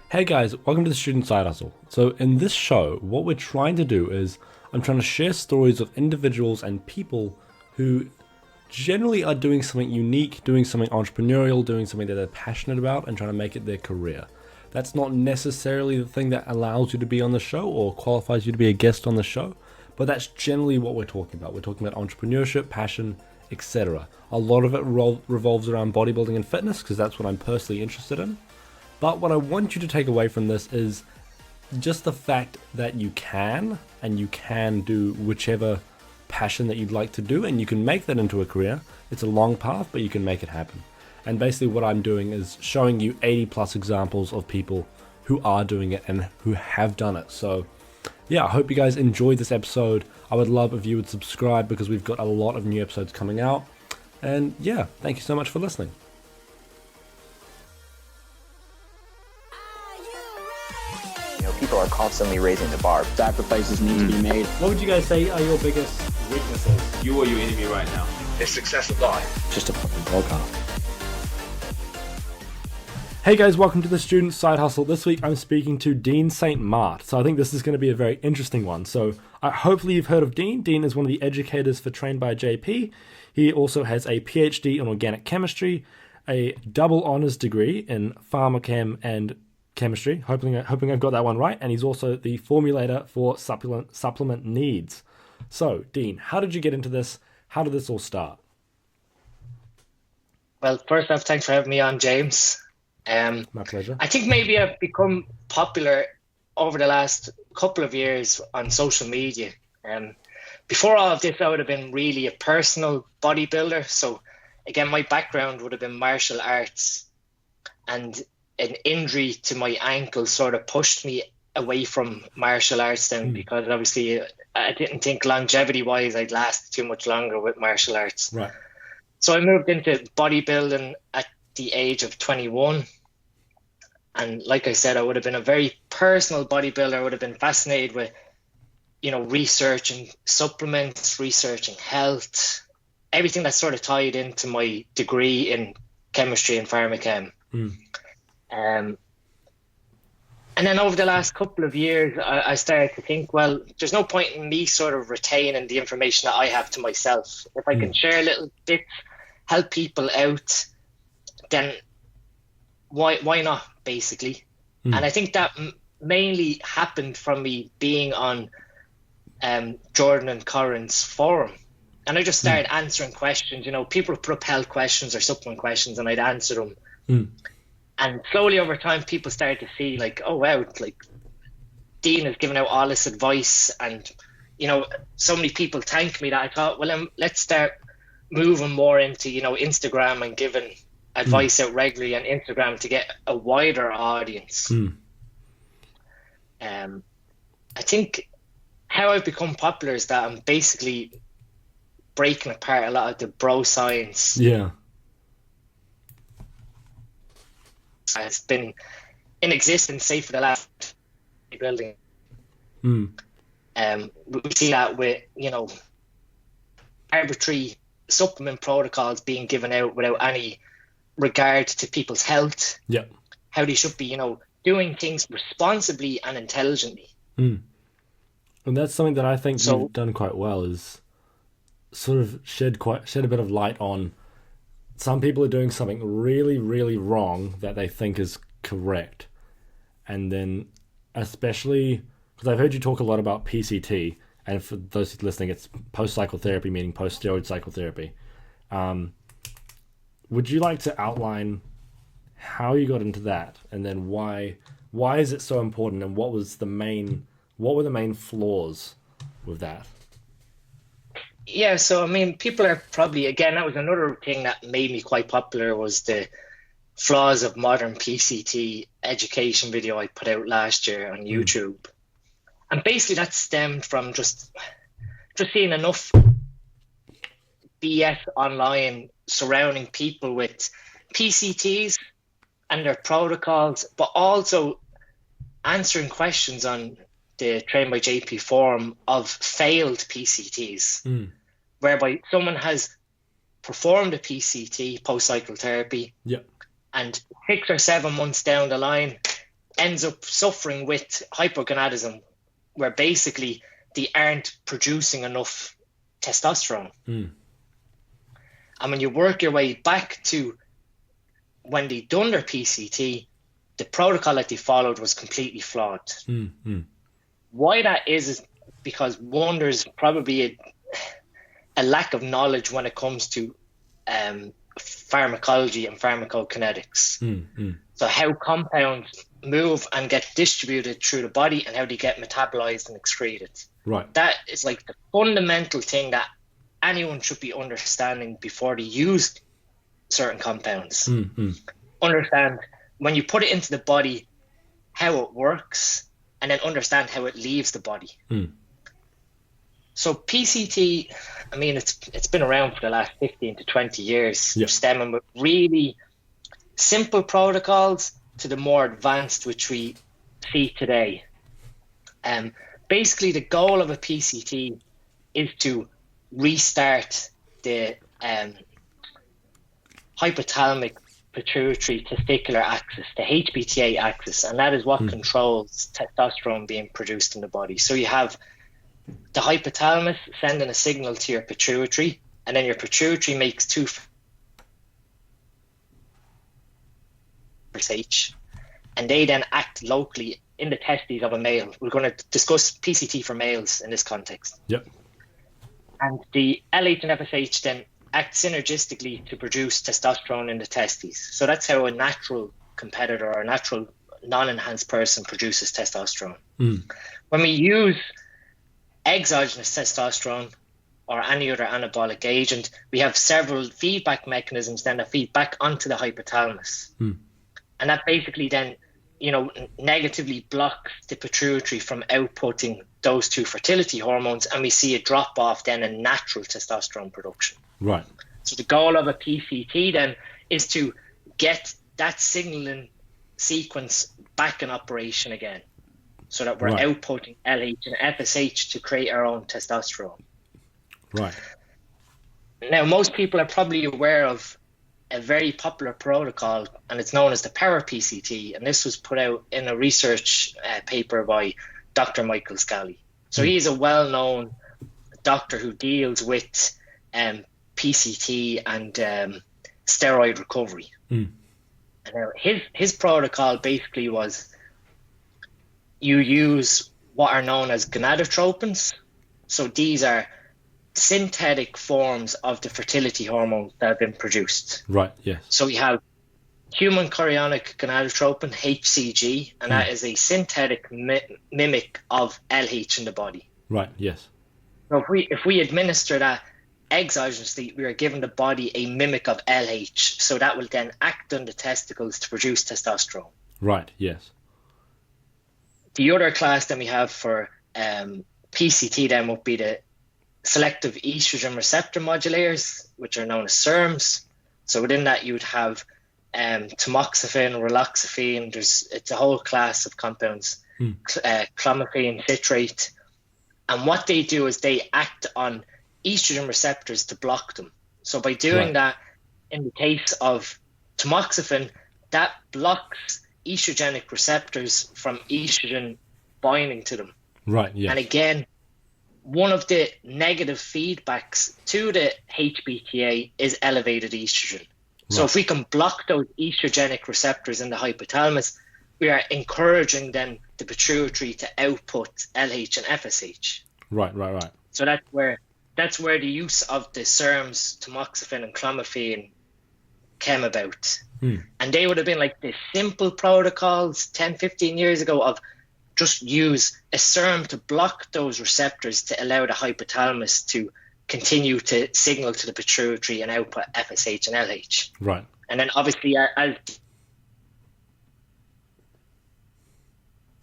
Hey guys, welcome to the Student Side Hustle. So in this show, what we're trying to do is I'm trying to share stories of individuals and people who generally are doing something unique, doing something entrepreneurial, doing something that they're passionate about and trying to make it their career. That's not necessarily the thing that allows you to be on the show or qualifies you to be a guest on the show, but that's generally what we're talking about. We're talking about entrepreneurship, passion, etc. A lot of it revolves around bodybuilding and fitness because that's what I'm personally interested in. But what I want you to take away from this is just the fact that you can do whichever passion that you'd like to do, and you can make that into a career. It's a long path, but you can make it happen. And basically what I'm doing is showing you 80 plus examples of people who are doing it and who have done it. So yeah, I hope you guys enjoyed this episode. I would love if you would subscribe because we've got a lot of new episodes coming out. And yeah, thank you so much for listening. People are constantly raising the bar. Sacrifices need to be made. What would you guys say are your biggest weaknesses? You are your enemy right now. The success of life. Just a fucking podcast. Hey guys, welcome to the Student Side Hustle. This week I'm speaking to Dean St Mart. So I think this is going to be a very interesting one. So hopefully you've heard of Dean. Dean is one of the educators for Trained by JP. He also has a PhD in organic chemistry, a double honors degree in pharmachem and chemistry, hoping I've got that one right, and he's also the formulator for supplement needs. So, Dean, how did you get into this? How did this all start? Well, first off, thanks for having me on, James. My pleasure. I think maybe I've become popular over the last couple of years on social media. Before all of this, I would have been really a personal bodybuilder. So, again, my background would have been martial arts, and an injury to my ankle sort of pushed me away from martial arts then, because obviously I didn't think longevity wise I'd last too much longer with martial arts. Right. So I moved into bodybuilding at the age of 21. And like I said, I would have been a very personal bodybuilder. I would have been fascinated with, researching supplements, researching health, everything that sort of tied into my degree in chemistry and pharmachem. And then over the last couple of years, I started to think, well, there's no point in me sort of retaining the information that I have to myself. If I can share little bits, help people out, then why not, basically? And I think that mainly happened from me being on Jordan and Corin's forum. And I just started answering questions. People would put up health questions or supplement questions, and I'd answer them. And slowly over time, people started to see like, oh, wow, like Dean has given out all this advice. And, so many people thank me that I thought, well, let's start moving more into, Instagram and giving advice out regularly on Instagram to get a wider audience. I think how I've become popular is that I'm basically breaking apart a lot of the bro science. Yeah. It's been in existence, say, for the last building. We see that with, arbitrary supplement protocols being given out without any regard to people's health. Yeah. How they should be, doing things responsibly and intelligently. And that's something that I think you've done quite well, is sort of shed a bit of light on some people are doing something really, really wrong that they think is correct. And then especially, because I've heard you talk a lot about PCT, and for those listening, it's post-psychotherapy, meaning post-steroid psychotherapy. Would you like to outline how you got into that, and then why is it so important, and what were the main flaws with that? Yeah, so people are probably, again, that was another thing that made me quite popular, was the flaws of modern PCT education video I put out last year on YouTube. And basically that stemmed from just seeing enough BS online surrounding people with PCTs and their protocols, but also answering questions on the Trained by JP forum of failed PCTs, whereby someone has performed a PCT, post-cycle therapy, yeah, and 6 or 7 months down the line, ends up suffering with hypogonadism, where basically they aren't producing enough testosterone. And when you work your way back to when they done their PCT, the protocol that they followed was completely flawed. Why that is because one, there's probably a lack of knowledge when it comes to pharmacology and pharmacokinetics. So how compounds move and get distributed through the body and how they get metabolized and excreted. Right. That is like the fundamental thing that anyone should be understanding before they use certain compounds. Understand when you put it into the body how it works, and then understand how it leaves the body. So PCT, I mean, it's been around for the last 15 to 20 years, stemming with really simple protocols to the more advanced which we see today. Basically, the goal of a PCT is to restart the hypothalamic pituitary testicular axis, the HPTA axis, and that is what controls testosterone being produced in the body. So you have the hypothalamus sending a signal to your pituitary, and then your pituitary makes two FSH, and they then act locally in the testes of a male. We're going to discuss PCT for males in this context. Yep. And the LH and FSH then act synergistically to produce testosterone in the testes. So that's how a natural competitor or a natural non-enhanced person produces testosterone. When we use exogenous testosterone or any other anabolic agent, we have several feedback mechanisms then that feed back onto the hypothalamus. And that basically then, negatively blocks the pituitary from outputting those two fertility hormones, and we see a drop off then in natural testosterone production. Right. So the goal of a PCT then is to get that signaling sequence back in operation again, so that we're outputting LH and FSH to create our own testosterone. Right. Now, most people are probably aware of a very popular protocol, and it's known as the Power PCT, and this was put out in a research paper by Dr. Michael Scally. So he's a well-known doctor who deals with PCT and steroid recovery. And now his protocol basically was you use what are known as gonadotropins. So these are synthetic forms of the fertility hormones that have been produced. Right, yes. So we have human chorionic gonadotropin, HCG, and that is a synthetic mimic of LH in the body. Right, yes. So if we administer that exogenously, we are giving the body a mimic of LH, so that will then act on the testicles to produce testosterone. Right, yes. The other class that we have for PCT then would be the selective estrogen receptor modulators, which are known as SERMs. So within that, you would have tamoxifen, raloxifene. It's a whole class of compounds, clomiphene, citrate. And what they do is they act on estrogen receptors to block them. So by doing that, in the case of tamoxifen, that blocks estrogenic receptors from estrogen binding to them. Right, yes. And again, one of the negative feedbacks to the HPTA is elevated estrogen. So if we can block those estrogenic receptors in the hypothalamus, we are encouraging then the pituitary to output LH and FSH. Right. So that's where the use of the SERMs, tamoxifen and clomiphene came about. And they would have been like the simple protocols 10, 15 years ago of just use a SERM to block those receptors to allow the hypothalamus to continue to signal to the pituitary and output FSH and LH. Right. And then obviously as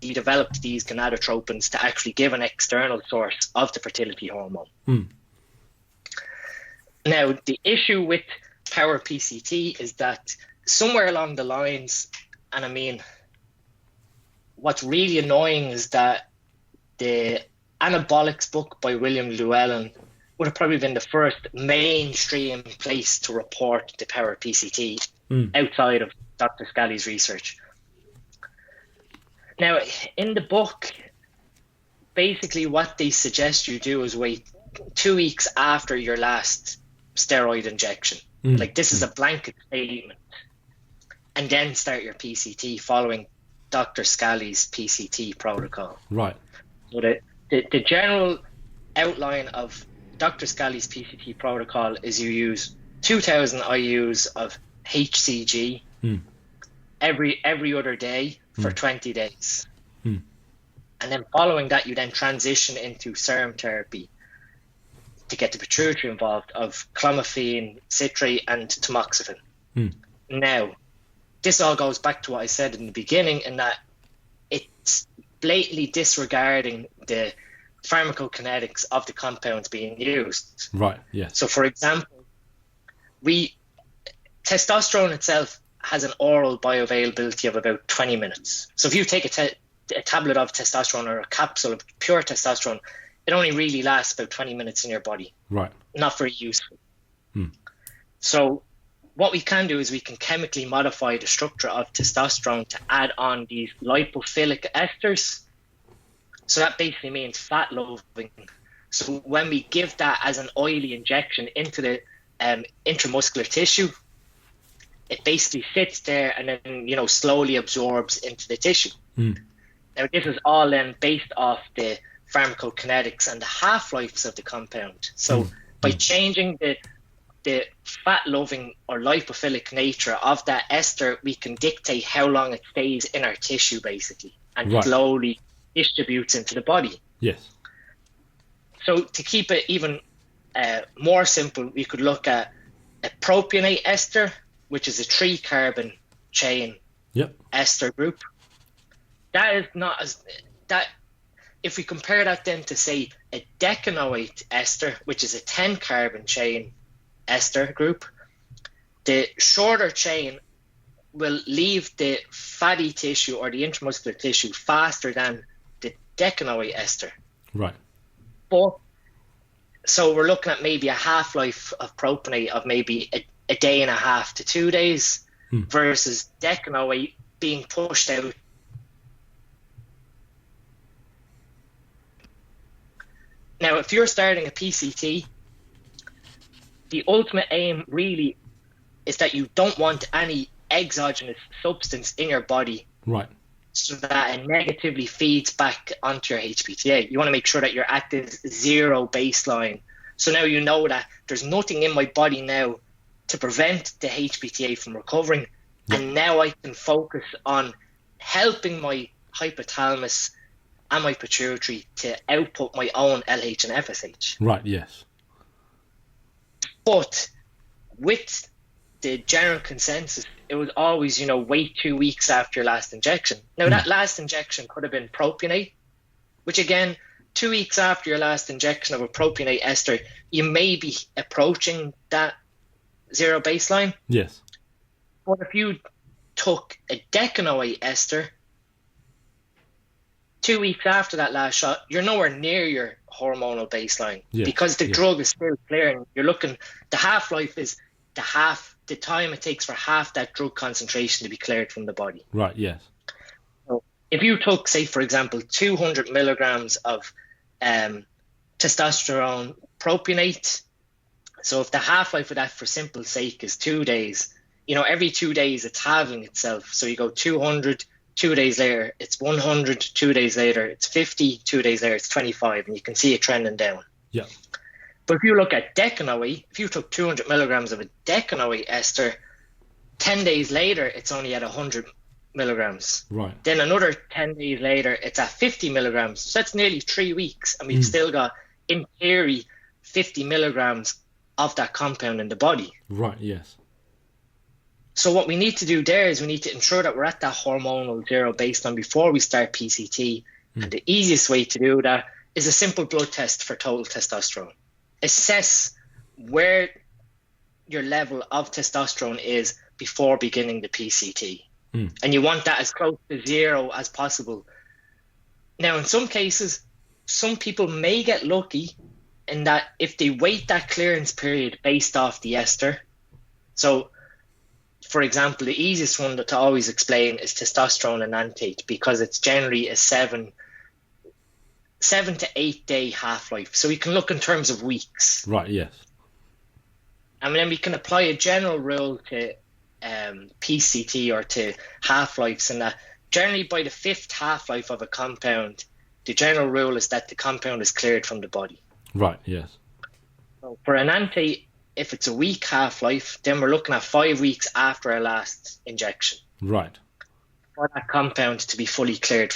he developed these gonadotropins to actually give an external source of the fertility hormone. Now, the issue with Power PCT is that somewhere along the lines, and I mean, what's really annoying is that the Anabolics book by William Llewellyn would have probably been the first mainstream place to report the Power PCT outside of Dr. Scally's research. Now, in the book, basically what they suggest you do is wait 2 weeks after your last steroid injection. Like, this is a blanket statement. And then start your PCT following Dr. Scali's PCT protocol. Right. So the general outline of Dr. Scali's PCT protocol is you use 2,000 IUs of HCG every other day for 20 days. And then following that, you then transition into serum therapy to get the pituitary involved of clomiphene, citrate, and tamoxifen. Now, this all goes back to what I said in the beginning, in that it's blatantly disregarding the pharmacokinetics of the compounds being used. Right, yes. So, for example, testosterone itself has an oral bioavailability of about 20 minutes. So if you take a tablet of testosterone or a capsule of pure testosterone, it only really lasts about 20 minutes in your body. Right. Not very useful. So what we can do is we can chemically modify the structure of testosterone to add on these lipophilic esters. So that basically means fat loving. So when we give that as an oily injection into the intramuscular tissue, it basically sits there and then, slowly absorbs into the tissue. Now, this is all then based off the pharmacokinetics and the half-lives of the compound. So by changing the fat-loving or lipophilic nature of that ester, we can dictate how long it stays in our tissue, basically, and slowly distributes into the body. Yes. So to keep it even more simple, we could look at a propionate ester, which is a 3-carbon chain ester group. That is not as that. If we compare that then to, say, a decanoate ester, which is a 10-carbon chain ester group, the shorter chain will leave the fatty tissue or the intramuscular tissue faster than the decanoate ester. Right. But so we're looking at maybe a half-life of propionate of maybe a day and a half to 2 days versus decanoate being pushed out. Now, if you're starting a PCT, the ultimate aim really is that you don't want any exogenous substance in your body, right, so that it negatively feeds back onto your HPTA. You want to make sure that you're at this zero baseline. So now you know that there's nothing in my body now to prevent the HPTA from recovering. And now I can focus on helping my hypothalamus and my pituitary to output my own LH and FSH. Right, yes. But with the general consensus, it was always, wait 2 weeks after your last injection. Now, that last injection could have been propionate, which again, 2 weeks after your last injection of a propionate ester, you may be approaching that zero baseline. Yes. But if you took a decanoate ester, 2 weeks after that last shot, you're nowhere near your hormonal baseline because the drug is still clearing. You're looking, the half-life is the time it takes for half that drug concentration to be cleared from the body. Right, yes. So if you took, say, for example, 200 milligrams of testosterone propionate, so if the half-life of that, for simple sake, is 2 days, every 2 days it's halving itself. So you go 200, 2 days later, it's 100, 2 days later, it's 50, 2 days later, it's 25, and you can see it trending down. Yeah. But if you look at decanoate, if you took 200 milligrams of a decanoate ester, 10 days later, it's only at 100 milligrams. Right. Then another 10 days later, it's at 50 milligrams. So that's nearly 3 weeks, and we've still got, in theory, 50 milligrams of that compound in the body. Right, yes. So what we need to do there is we need to ensure that we're at that hormonal zero baseline before we start PCT. And the easiest way to do that is a simple blood test for total testosterone. Assess where your level of testosterone is before beginning the PCT. And you want that as close to zero as possible. Now, in some cases, some people may get lucky in that if they wait that clearance period based off the ester. So for example, the easiest one to always explain is testosterone enanthate, because it's generally a 7 to 8 day half-life. So we can look in terms of weeks. Right, yes. And then we can apply a general rule to PCT or to half-lives, and that generally by the 5th half-life of a compound, the general rule is that the compound is cleared from the body. Right, yes. So for enanthate, if it's a week half-life, then we're looking at 5 weeks after our last injection. Right. For that compound to be fully cleared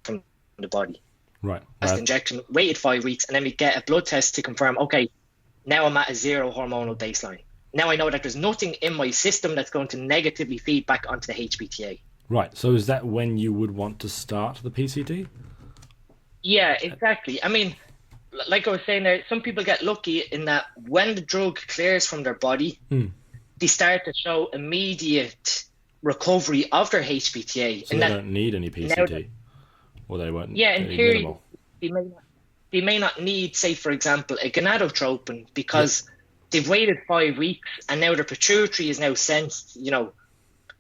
from the body. Right. Last injection, waited 5 weeks, and then we get a blood test to confirm, okay, now I'm at a 0 hormonal baseline. Now I know that there's nothing in my system that's going to negatively feed back onto the HPTA. Right. So is that when you would want to start the PCT? Yeah, exactly. I mean, like I was saying there, some people get lucky in that when the drug clears from their body, they start to show immediate recovery of their HPTA. So they don't need any PCT? Or they won't? Yeah, in theory, they may not need, say, for example, a gonadotropin, because they've waited 5 weeks and now the pituitary is now sensed,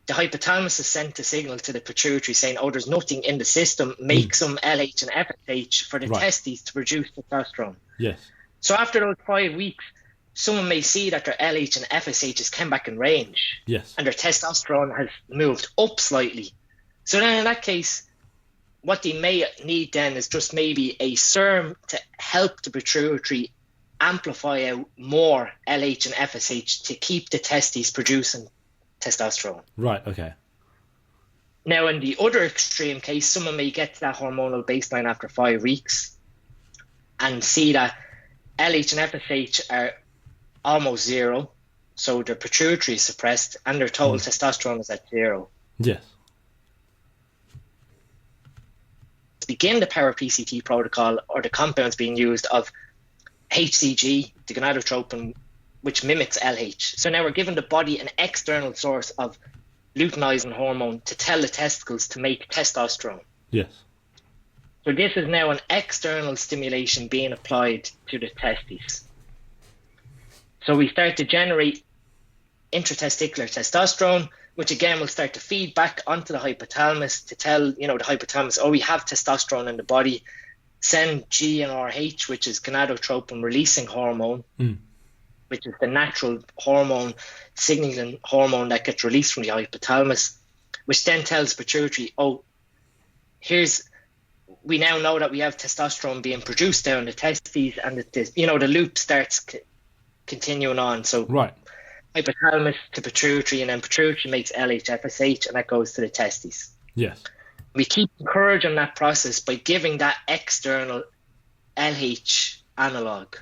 the hypothalamus has sent a signal to the pituitary saying, oh, there's nothing in the system, make some LH and FSH for the testes to produce testosterone. Yes. So after those 5 weeks, someone may see that their LH and FSH has come back in range. Yes. And their testosterone has moved up slightly. So then in that case, what they may need then is just maybe a serum to help the pituitary amplify out more LH and FSH to keep the testes producing testosterone. Right, okay. Now, in the other extreme case, someone may get to that hormonal baseline after 5 weeks and see that LH and FSH are almost 0, so their pituitary is suppressed and their total testosterone is at 0. Yes. Begin the power PCT protocol, or the compounds being used of HCG, the gonadotropin, which mimics LH. So now we're giving the body an external source of luteinizing hormone to tell the testicles to make testosterone. Yes. So this is now an external stimulation being applied to the testes. So we start to generate intratesticular testosterone, which again will start to feed back onto the hypothalamus to tell, the hypothalamus, oh, we have testosterone in the body. Send GnRH, which is gonadotropin releasing hormone, which is the natural hormone, signaling hormone that gets released from the hypothalamus, which then tells pituitary, oh, we now know that we have testosterone being produced down the testes, and the loop starts continuing on. So right. Hypothalamus to pituitary, and then pituitary makes LH, FSH, and that goes to the testes. Yes. We keep encouraging that process by giving that external LH analog.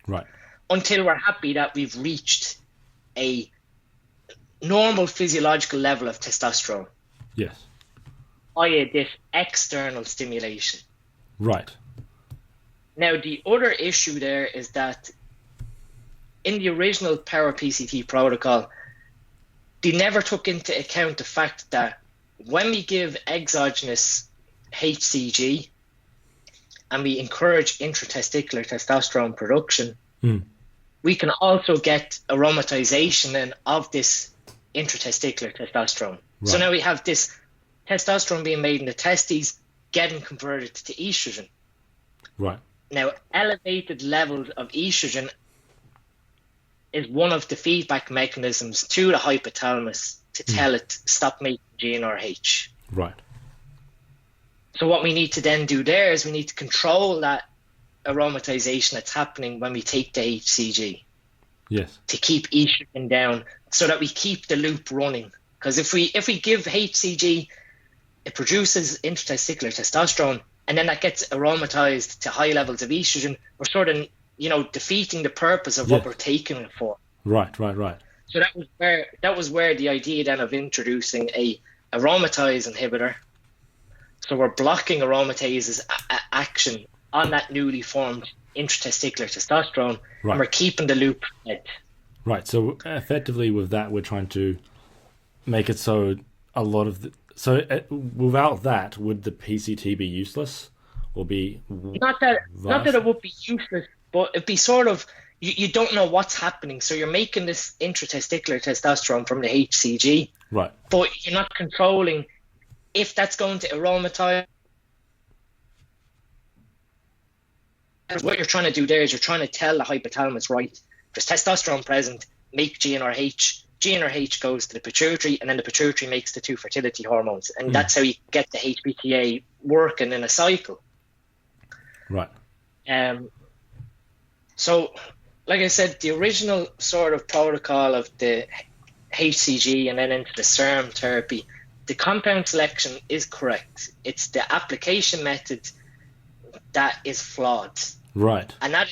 Right. Until we're happy that we've reached a normal physiological level of testosterone. Yes. i.e. this external stimulation. Right. Now, the other issue there is that in the original Power PCT protocol, they never took into account the fact that when we give exogenous HCG and we encourage intratesticular testosterone production, we can also get aromatization of this intratesticular testosterone. Right. So now we have this testosterone being made in the testes getting converted to estrogen. Right. Now, elevated levels of estrogen is one of the feedback mechanisms to the hypothalamus to tell it stop making GnRH. Right. So what we need to then do there is we need to control that aromatization that's happening when we take the HCG. Yes. To keep estrogen down so that we keep the loop running. Because if we give HCG, it produces intratesticular testosterone, and then that gets aromatized to high levels of estrogen, we're sort of defeating the purpose of what we're taking it for. Right. So that was where the idea then of introducing a aromatase inhibitor. So we're blocking aromatase's action on that newly formed intratesticular testosterone, and we're keeping the loop fed. Right. So effectively, with that, we're trying to make it so a lot of without that, would the PCT be useless or be not that it would be useless, but it'd be sort of you don't know what's happening. So you're making this intratesticular testosterone from the HCG, Right. but you're not controlling if that's going to aromatize. What you're trying to do there is you're trying to tell the hypothalamus, right, there's testosterone present, make GnRH. GnRH goes to the pituitary, and then the pituitary makes the two fertility hormones. And that's how you get the HPTA working in a cycle. Right. So, like I said, the original sort of protocol of the HCG and then into the serum therapy, the compound selection is correct. It's the application method that is flawed. Right. And that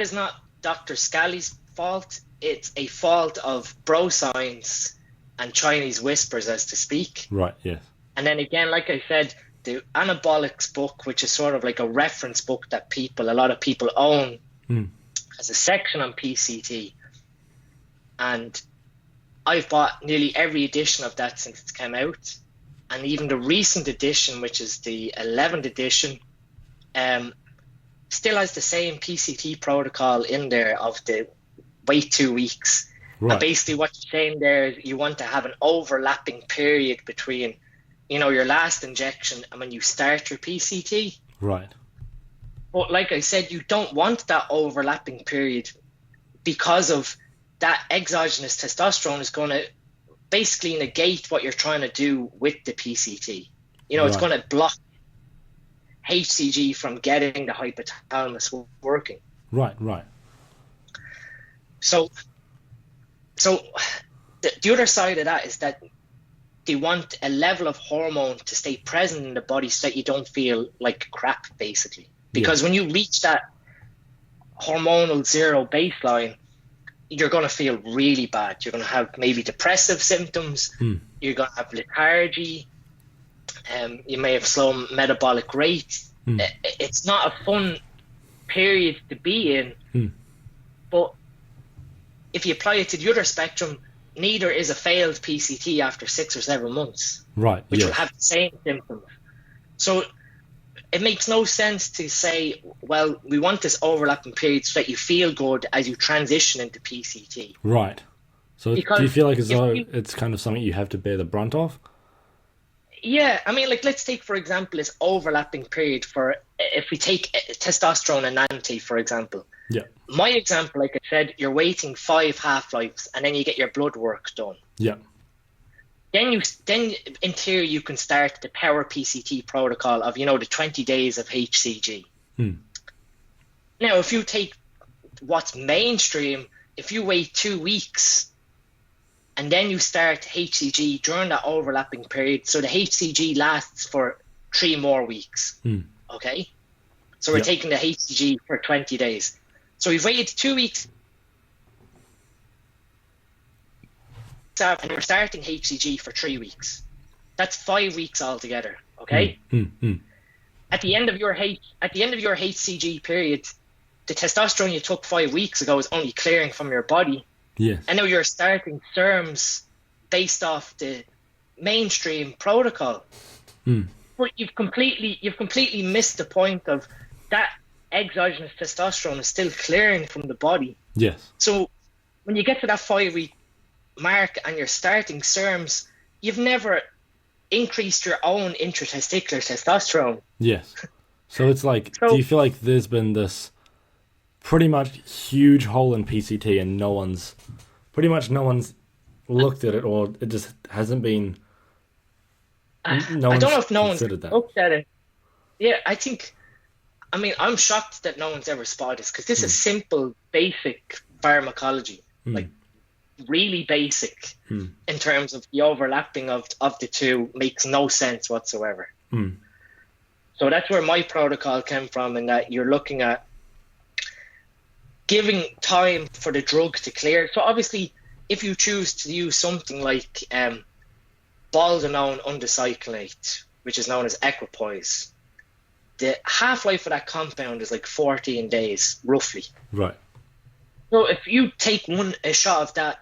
is not Dr. Scally's fault. It's a fault of bro science and Chinese whispers, as to speak. Right, yes. And then again, like I said, the anabolics book, which is sort of like a reference book that a lot of people own, has a section on PCT. And I've bought nearly every edition of that since it's come out. And even the recent edition, which is the 11th edition, still has the same PCT protocol in there of the wait 2 weeks. Right. And basically what you're saying there is you want to have an overlapping period between, your last injection and when you start your PCT. Right. But like I said, you don't want that overlapping period because of that exogenous testosterone is going to basically negate what you're trying to do with the PCT. It's going to block HCG from getting the hypothalamus working. Right. So the other side of that is that they want a level of hormone to stay present in the body so that you don't feel like crap, basically. Because when you reach that hormonal zero baseline, you're going to feel really bad. You're going to have maybe depressive symptoms. You're going to have lethargy. You may have slow metabolic rate. It's not a fun period to be in. But if you apply it to the other spectrum, neither is a failed PCT after 6 or 7 months. Right. Which will have the same symptoms. So it makes no sense to say, well, we want this overlapping period so that you feel good as you transition into PCT. Right. So do you feel like as though it's kind of something you have to bear the brunt of? Yeah. I mean, let's take, for example, this overlapping period for, if we take testosterone and anti, for example. Yeah. My example, like I said, you're waiting 5 half-lives and then you get your blood work done. Yeah. Then in theory you can start the power PCT protocol of, the 20 days of HCG. Now, if you take what's mainstream, if you wait 2 weeks and then you start HCG during that overlapping period, so the HCG lasts for 3 more weeks. Okay? So we're taking the HCG for 20 days. So we've waited 2 weeks and we're starting HCG for 3 weeks. That's 5 weeks altogether. Okay. At the end of your HCG period, the testosterone you took 5 weeks ago is only clearing from your body. Yes. And now you're starting serums based off the mainstream protocol. But you've completely missed the point of that exogenous testosterone is still clearing from the body. Yes. So when you get to that 5 week mark and you're starting serums, you've never increased your own intratesticular testosterone. Yes. So it's like, do you feel like there's been this pretty much huge hole in PCT and no one's looked at it, or it just hasn't been, I don't know if no one's looked at it. Yeah, I'm shocked that no one's ever spotted this, because this is simple, basic pharmacology, like really basic in terms of the overlapping of the two makes no sense whatsoever. So that's where my protocol came from, in that you're looking at giving time for the drug to clear. So obviously, if you choose to use something like baldanone undecyclinate, which is known as equipoise, the half-life of that compound is like 14 days, roughly. Right. So if you take a shot of that,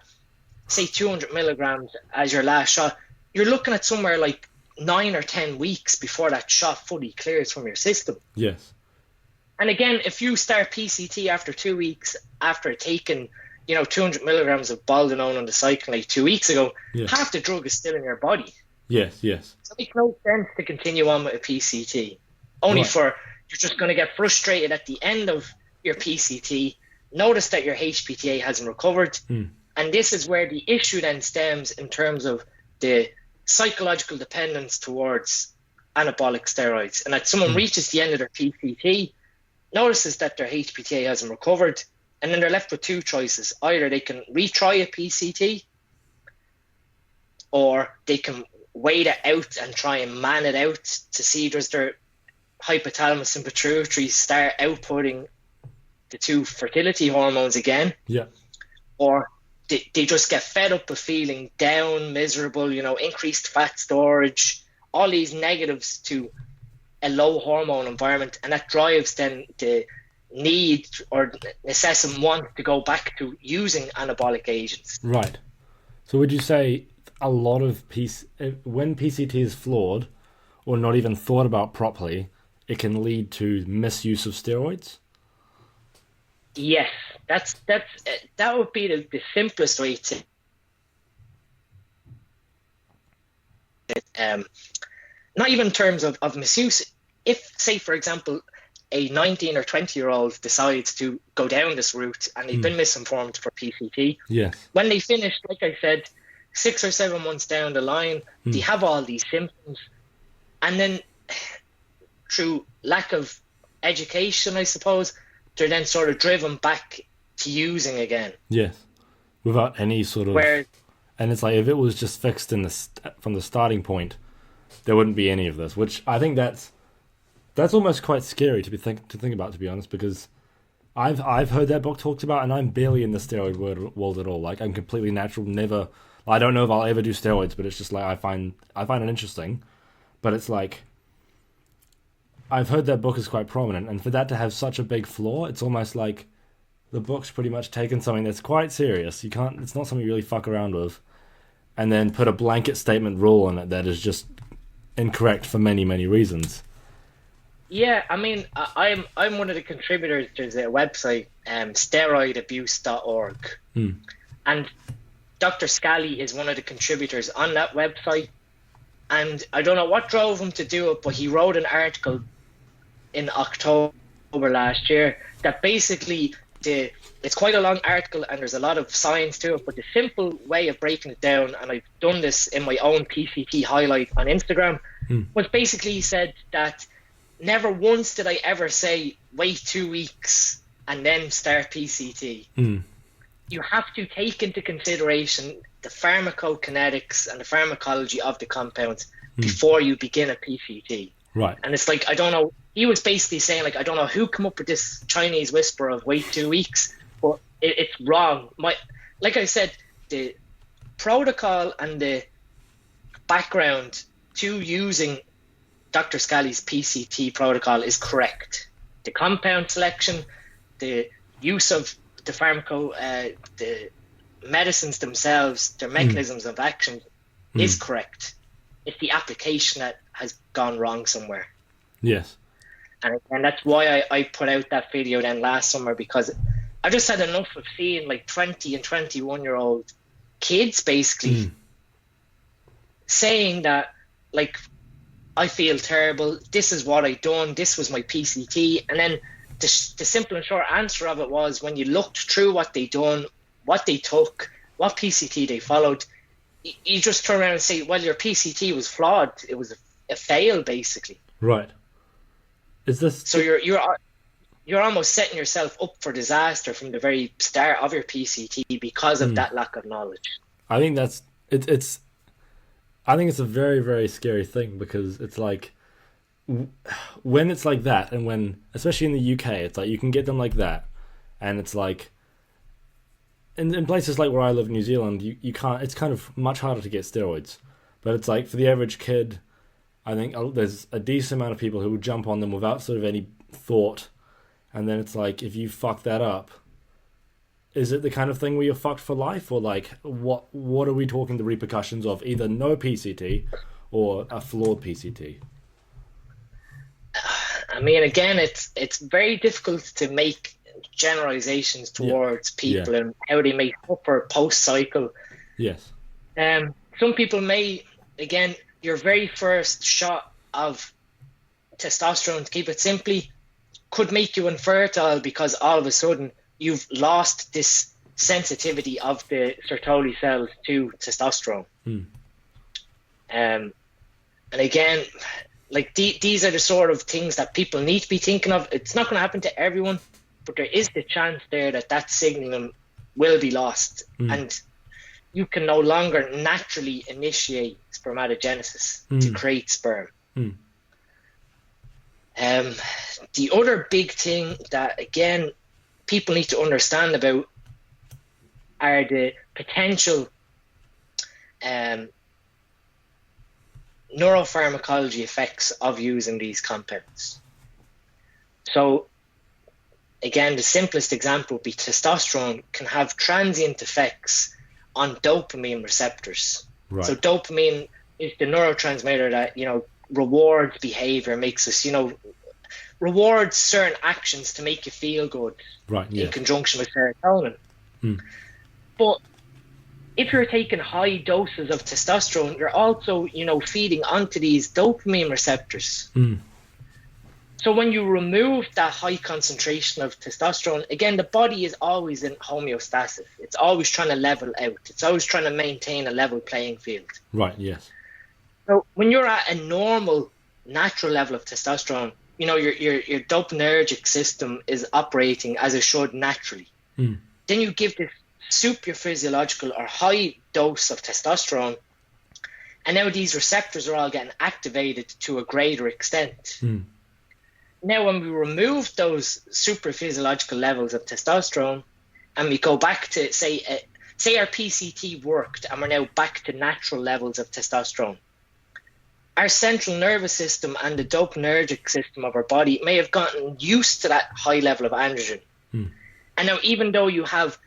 say 200 milligrams as your last shot, you're looking at somewhere like 9 or 10 weeks before that shot fully clears from your system. Yes. And again, if you start PCT after 2 weeks after taking, 200 milligrams of baldenone on the cyclonate 2 weeks ago, half the drug is still in your body. Yes. So it makes no sense to continue on with a PCT. Only you're just going to get frustrated at the end of your PCT, notice that your HPTA hasn't recovered. And this is where the issue then stems in terms of the psychological dependence towards anabolic steroids. And that someone reaches the end of their PCT, notices that their HPTA hasn't recovered, and then they're left with two choices. Either they can retry a PCT, or they can wait it out and try and man it out to see does their hypothalamus and pituitary start outputting the two fertility hormones again. Or they just get fed up with feeling down, miserable, increased fat storage, all these negatives to a low hormone environment, and that drives then the need or necessity want to go back to using anabolic agents. Right. So would you say a lot of when PCT is flawed or not even thought about properly, it can lead to misuse of steroids? Yes, that would be the simplest way to not even in terms of misuse. If, say, for example, a 19 or 20-year-old decides to go down this route and they've been misinformed for PCT, when they finish, like I said, 6 or 7 months down the line, they have all these symptoms, and then through lack of education, I suppose, they're then sort of driven back to using again. Yes, without any sort of... And it's like, if it was just fixed from the starting point, there wouldn't be any of this, which I think that's almost quite scary to think about, to be honest, because I've heard that book talked about, and I'm barely in the steroid world at all. Like, I'm completely natural, never... I don't know if I'll ever do steroids, but it's just like, I find it interesting, but it's like... I've heard that book is quite prominent, and for that to have such a big flaw, it's almost like the book's pretty much taken something that's quite serious. It's not something you really fuck around with, and then put a blanket statement rule on it that is just incorrect for many, many reasons. Yeah, I mean, I'm one of the contributors. There's a website, steroidabuse.org, and Dr. Scally is one of the contributors on that website. And I don't know what drove him to do it, but he wrote an article in October last year that basically it's quite a long article and there's a lot of science to it, but the simple way of breaking it down, and I've done this in my own PCT highlight on Instagram, was basically he said that never once did I ever say wait 2 weeks and then start PCT. You have to take into consideration the pharmacokinetics and the pharmacology of the compounds before you begin a PCT. Right. And it's like, I don't know, he was basically saying, like, I don't know who came up with this Chinese whisper of wait 2 weeks, but it's wrong. Like I said, the protocol and the background to using Dr. Scally's PCT protocol is correct. The compound selection, the use of the the medicines themselves, their mechanisms of action is correct. It's the application that has gone wrong somewhere. Yes. And that's why I put out that video then last summer, because I just had enough of seeing like 20 and 21-year-old kids basically saying that, like, I feel terrible, this is what I done, this was my PCT, and then the simple and short answer of it was, when you looked through what they done, what they took, what PCT they followed, you just turn around and say, well, your PCT was flawed. It was a fail, basically. Right. Is this... So you're almost setting yourself up for disaster from the very start of your PCT because of that lack of knowledge. I think that's... I think it's a very, very scary thing, because it's like... when it's like that, and when, especially in the UK, it's like you can get them like that, and it's like in places like where I live in New Zealand, you can't, it's kind of much harder to get steroids, but it's like for the average kid, I think there's a decent amount of people who will jump on them without sort of any thought, and then it's like, if you fuck that up, is it the kind of thing where you're fucked for life, or like what are we talking the repercussions of either no PCT or a flawed PCT? I mean, again, it's very difficult to make generalizations towards people and how they may suffer post-cycle. Yes. Some people may, again, your very first shot of testosterone, to keep it simply, could make you infertile because all of a sudden you've lost this sensitivity of the Sertoli cells to testosterone. And again, like these are the sort of things that people need to be thinking of. It's not going to happen to everyone, but there is the chance there that signaling will be lost, and you can no longer naturally initiate spermatogenesis to create sperm. The other big thing that, again, people need to understand about are the potential neuropharmacology effects of using these compounds. So, again, the simplest example would be testosterone can have transient effects on dopamine receptors. Right. So dopamine is the neurotransmitter that, rewards behavior, makes us, rewards certain actions to make you feel good, right, in conjunction with serotonin. But if you're taking high doses of testosterone, you're also, feeding onto these dopamine receptors. So when you remove that high concentration of testosterone, again, the body is always in homeostasis. It's always trying to level out. It's always trying to maintain a level playing field. Right, yes. So when you're at a normal, natural level of testosterone, your dopaminergic system is operating as it should naturally. Then you give this super physiological or high dose of testosterone, and now these receptors are all getting activated to a greater extent. Now, when we remove those super physiological levels of testosterone and we go back to, say our PCT worked and we're now back to natural levels of testosterone, our central nervous system and the dopaminergic system of our body may have gotten used to that high level of androgen. And now, even though you have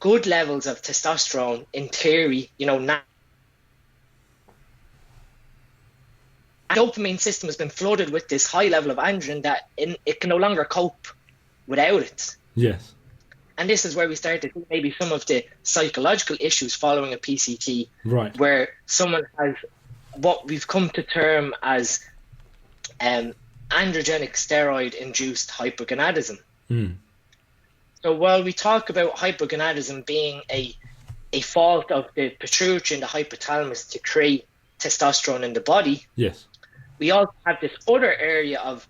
good levels of testosterone, in theory, dopamine system has been flooded with this high level of androgen that it can no longer cope without it. Yes. And this is where we start to see maybe some of the psychological issues following a PCT, right, where someone has what we've come to term as androgenic steroid-induced hypogonadism. So while we talk about hypogonadism being a fault of the pituitary and the hypothalamus to create testosterone in the body, yes, we also have this other area of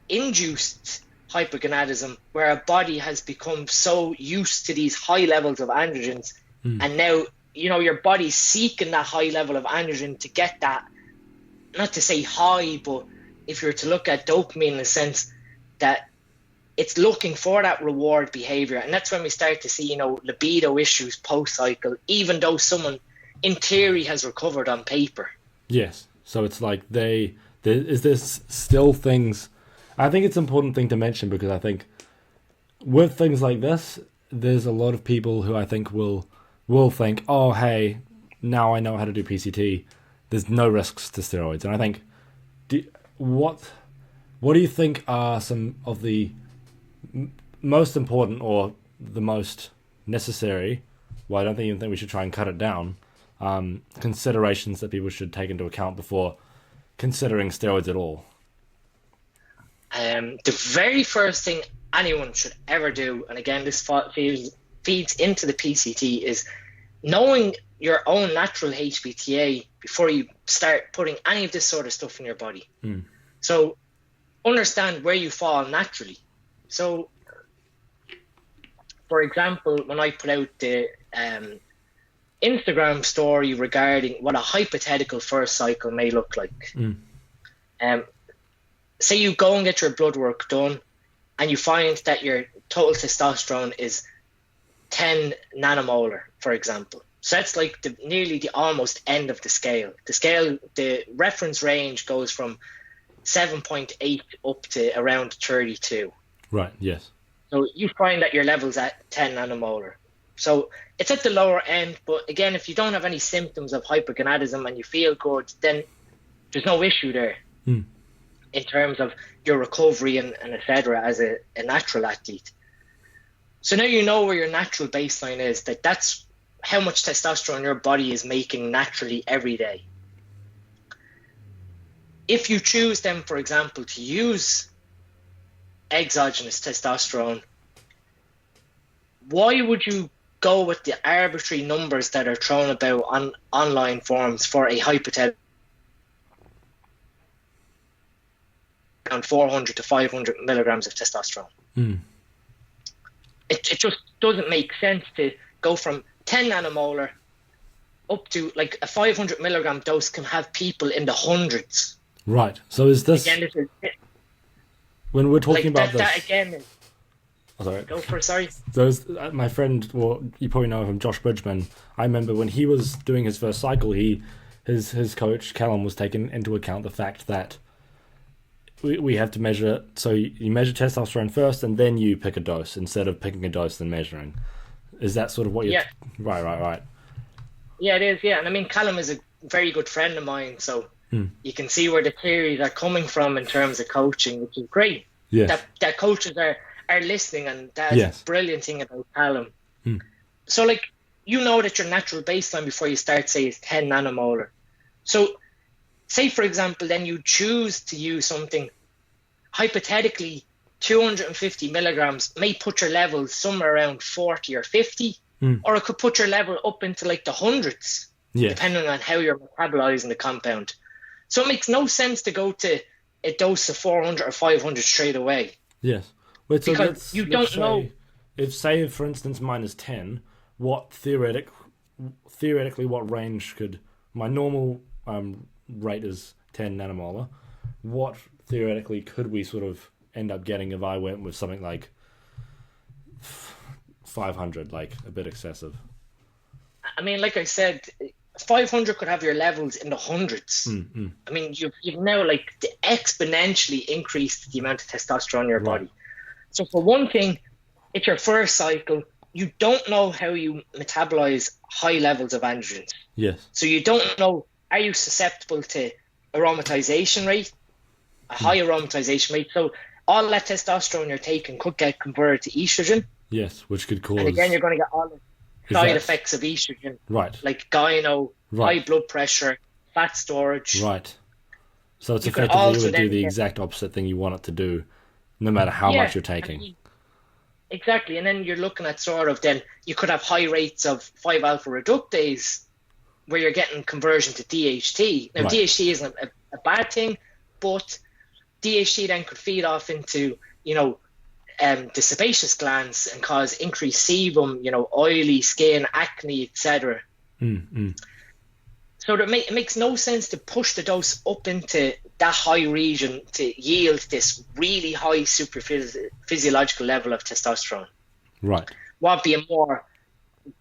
induced hypogonadism where our body has become so used to these high levels of androgens, and now your body's seeking that high level of androgen to get that, not to say high, but if you're to look at dopamine in a sense that it's looking for that reward behavior. And that's when we start to see, libido issues post-cycle, even though someone in theory has recovered on paper. Yes. So it's like there's still things. I think it's an important thing to mention, because I think with things like this, there's a lot of people who I think will think, oh, hey, now I know how to do PCT. There's no risks to steroids. And I think, what do you think are some of the most important or the most necessary, well, I don't even think we should try and cut it down, considerations that people should take into account before considering steroids at all? The very first thing anyone should ever do, and again, this feeds into the PCT, is knowing your own natural HPTA before you start putting any of this sort of stuff in your body. So understand where you fall naturally. So, for example, when I put out the Instagram story regarding what a hypothetical first cycle may look like, say you go and get your blood work done and you find that your total testosterone is 10 nanomolar, for example. So that's like nearly the almost end of the scale. The reference range goes from 7.8 up to around 32. Right, yes. So you find that your level's at 10 nanomolar. So it's at the lower end, but again, if you don't have any symptoms of hypogonadism and you feel good, then there's no issue there. in terms of your recovery and et cetera as a natural athlete. So now you know where your natural baseline is, that's how much testosterone your body is making naturally every day. If you choose then, for example, to use exogenous testosterone, why would you go with the arbitrary numbers that are thrown about on online forums for a hypothetical around 400 to 500 milligrams of testosterone? It just doesn't make sense to go from 10 nanomolar up to like a 500 milligram dose can have people in the hundreds. Right. So is this, again, this is when we're talking like about this? that again is, oh, sorry. go for it, sorry. So my friend, well, you probably know him, Josh Bridgman. I remember when he was doing his first cycle, his coach Callum was taking into account the fact that we have to measure. So you measure testosterone first, and then you pick a dose instead of picking a dose and measuring. Is that sort of what you're? Yeah. Right. Yeah, it is. Yeah, and I mean, Callum is a very good friend of mine, so you can see where the theories are coming from in terms of coaching, which is great. Yeah. That coaches are listening, and that's a brilliant thing about Callum. So, like, you know that your natural baseline before you start, say, is 10 nanomolar. So, say, for example, then you choose to use something, hypothetically, 250 milligrams may put your levels somewhere around 40 or 50, or it could put your level up into like the hundreds, depending on how you're metabolizing the compound. So it makes no sense to go to a dose of 400 or 500 straight away. Yes. Wait, so because you don't know. If, say, for instance, mine is 10, what theoretically, what range could my normal rate is 10 nanomolar? What theoretically could we sort of end up getting if I went with something like 500, like a bit excessive? I mean, like I said, 500 could have your levels in the hundreds. I mean, you've now like exponentially increased the amount of testosterone in your body. So for one thing, it's your first cycle. You don't know how you metabolize high levels of androgens. Yes. So you don't know, are you susceptible to aromatization rate, a high aromatization rate? So all that testosterone you're taking could get converted to estrogen. Yes, which could cause... And again, you're going to get all the side effects of estrogen. Right. Like gyno, high blood pressure, fat storage. Right. So it's effectively it would do the exact opposite thing you want it to do, no matter how much you're taking. Exactly. And then you're looking at sort of then you could have high rates of 5-alpha reductase where you're getting conversion to DHT. Now, DHT isn't a bad thing, but DHT then could feed off into, the sebaceous glands and cause increased sebum, oily skin, acne, etc. So it makes no sense to push the dose up into that high region to yield this really high super physiological level of testosterone. Right. What would be a more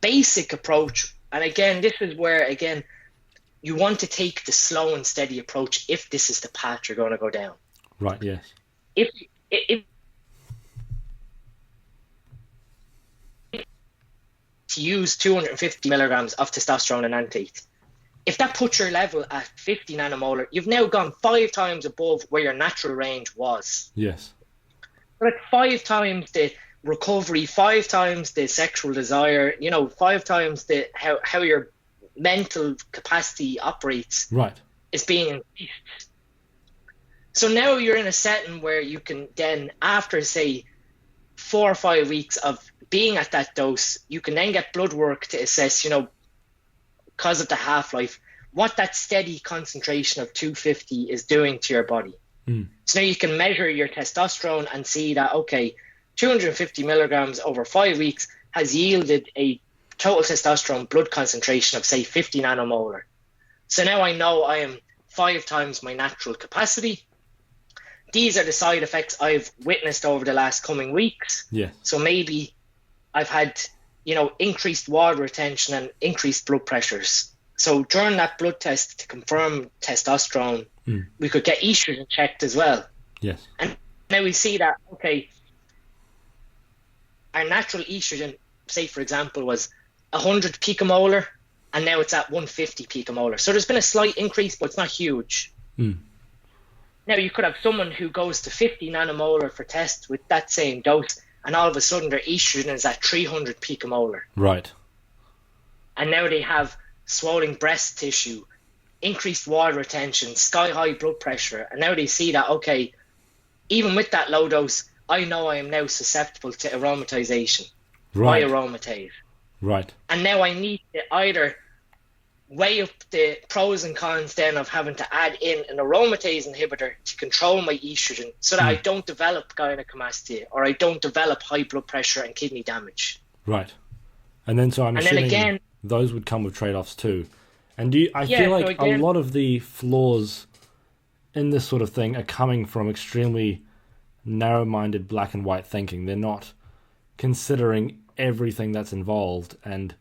basic approach? And again, this is where, again, you want to take the slow and steady approach if this is the path you're going to go down. Right, yes. If to use 250 milligrams of testosterone and antate, if that puts your level at 50 nanomolar, you've now gone 5 times above where your natural range was. Yes. But 5 times the recovery, 5 times the sexual desire, 5 times the how your mental capacity operates. Right. Is being increased. So now you're in a setting where you can then, after say 4 or 5 weeks of being at that dose, you can then get blood work to assess, because of the half-life, what that steady concentration of 250 is doing to your body. So now you can measure your testosterone and see that, okay, 250 milligrams over 5 weeks has yielded a total testosterone blood concentration of, say, 50 nanomolar. So now I know I am 5 times my natural capacity. These are the side effects I've witnessed over the last coming weeks. Yeah. So maybe I've had, increased water retention and increased blood pressures. So during that blood test to confirm testosterone, we could get estrogen checked as well. Yes. And now we see that, okay, our natural estrogen, say for example, was 100 picomolar, and now it's at 150 picomolar. So there's been a slight increase, but it's not huge. Now, you could have someone who goes to 50 nanomolar for test with that same dose, and all of a sudden their estrogen is at 300 picomolar. Right. And now they have swollen breast tissue, increased water retention, sky-high blood pressure. And now they see that, okay, even with that low dose, I know I am now susceptible to aromatization by Right. aromatase. Right. And now I need to either weigh up the pros and cons then of having to add in an aromatase inhibitor to control my estrogen so that I don't develop gynecomastia or I don't develop high blood pressure and kidney damage. Right. And then so I'm And then assuming again, those would come with trade-offs too. And I Yeah, feel so like again- a lot of the flaws in this sort of thing are coming from extremely narrow-minded black and white thinking. They're not considering everything that's involved. And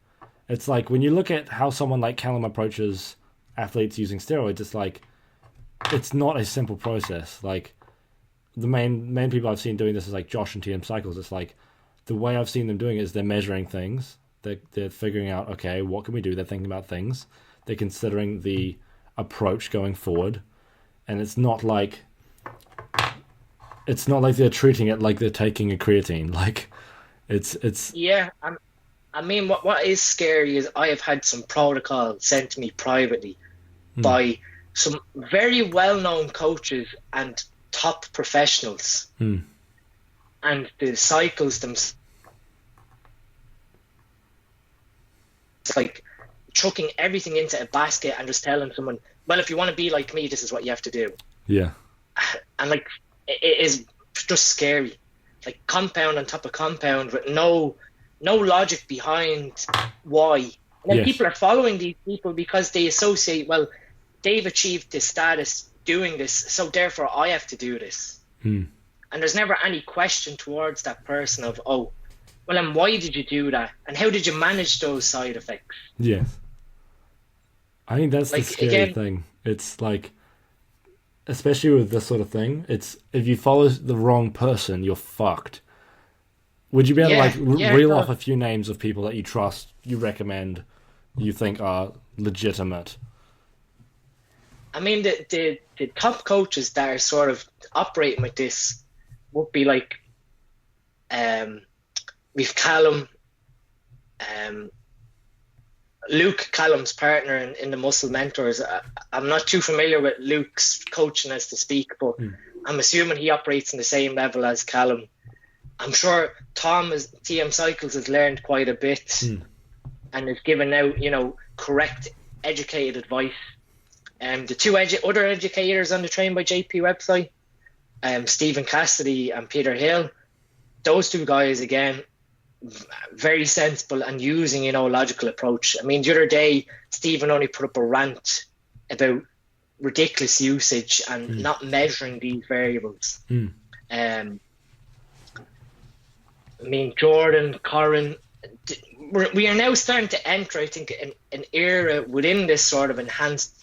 it's like when you look at how someone like Callum approaches athletes using steroids, it's like it's not a simple process. Like the main people I've seen doing this is like Josh and TM Cycles. It's like the way I've seen them doing it is they're measuring things. They're figuring out, okay, what can we do? They're thinking about things. They're considering the approach going forward. And it's not like they're treating it like they're taking a creatine. Like it's yeah, I mean, what is scary is I have had some protocols sent to me privately by some very well-known coaches and top professionals. And the cycles themselves, it's like chucking everything into a basket and just telling someone, well, if you want to be like me, this is what you have to do. yeah. And like, it is just scary. Like compound on top of compound with no logic behind why. And then Yes. people are following these people because they associate, well, they've achieved this status doing this, so therefore I have to do this. And there's never any question towards that person of, oh, well, and why did you do that? And how did you manage those side effects? Yes. I think that's the Like, scary again- thing. It's like, especially with this sort of thing, it's if you follow the wrong person, you're fucked. Would you be able Yeah, to like yeah, reel no. off a few names of people that you trust, you recommend, you think are legitimate? I mean, the top coaches that are sort of operating with this would be like, we've Callum, Luke, Callum's partner in the Muscle Mentors. I'm not too familiar with Luke's coaching as to speak, but I'm assuming he operates in the same level as Callum. I'm sure TM Cycles has learned quite a bit and is giving out, correct, educated advice. The two other educators on the Train by JP website, Stephen Cassidy and Peter Hill, those two guys, again, very sensible and using, a logical approach. I mean, the other day, Stephen only put up a rant about ridiculous usage and not measuring these variables. I mean, Jordan, Corin, we are now starting to enter, I think, an era within this sort of enhanced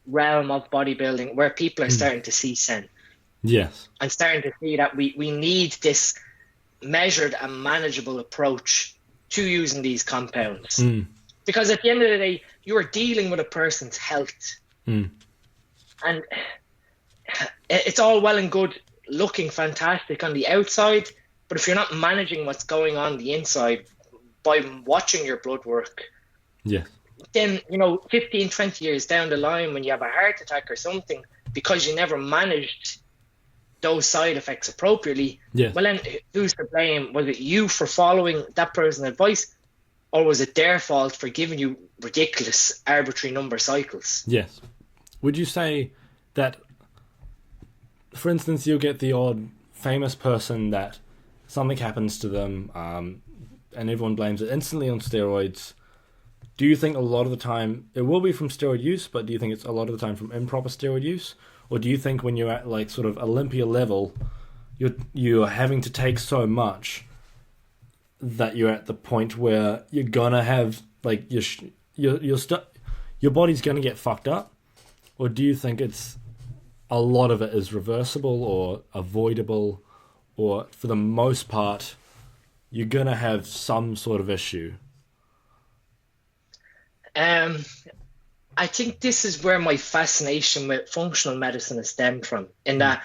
realm of bodybuilding where people are starting to see sense. Yes. And starting to see that we need this measured and manageable approach to using these compounds. Because at the end of the day, you are dealing with a person's health. And it's all well and good looking fantastic on the outside, but if you're not managing what's going on the inside by watching your blood work, Yes. then 15, 20 years down the line when you have a heart attack or something because you never managed those side effects appropriately, Yes. well then who's to blame? Was it you for following that person's advice, or was it their fault for giving you ridiculous arbitrary number cycles? Yes. Would you say that, for instance, you'll get the odd famous person that something happens to them and everyone blames it instantly on steroids? Do you think a lot of the time it will be from steroid use, but do you think it's a lot of the time from improper steroid use? Or do you think when you're at like sort of Olympia level, you're having to take so much that you're at the point where you're gonna have like your body's gonna get fucked up? Or do you think it's a lot of it is reversible or avoidable, or for the most part you're gonna have some sort of issue? I think this is where my fascination with functional medicine has stemmed from. In that,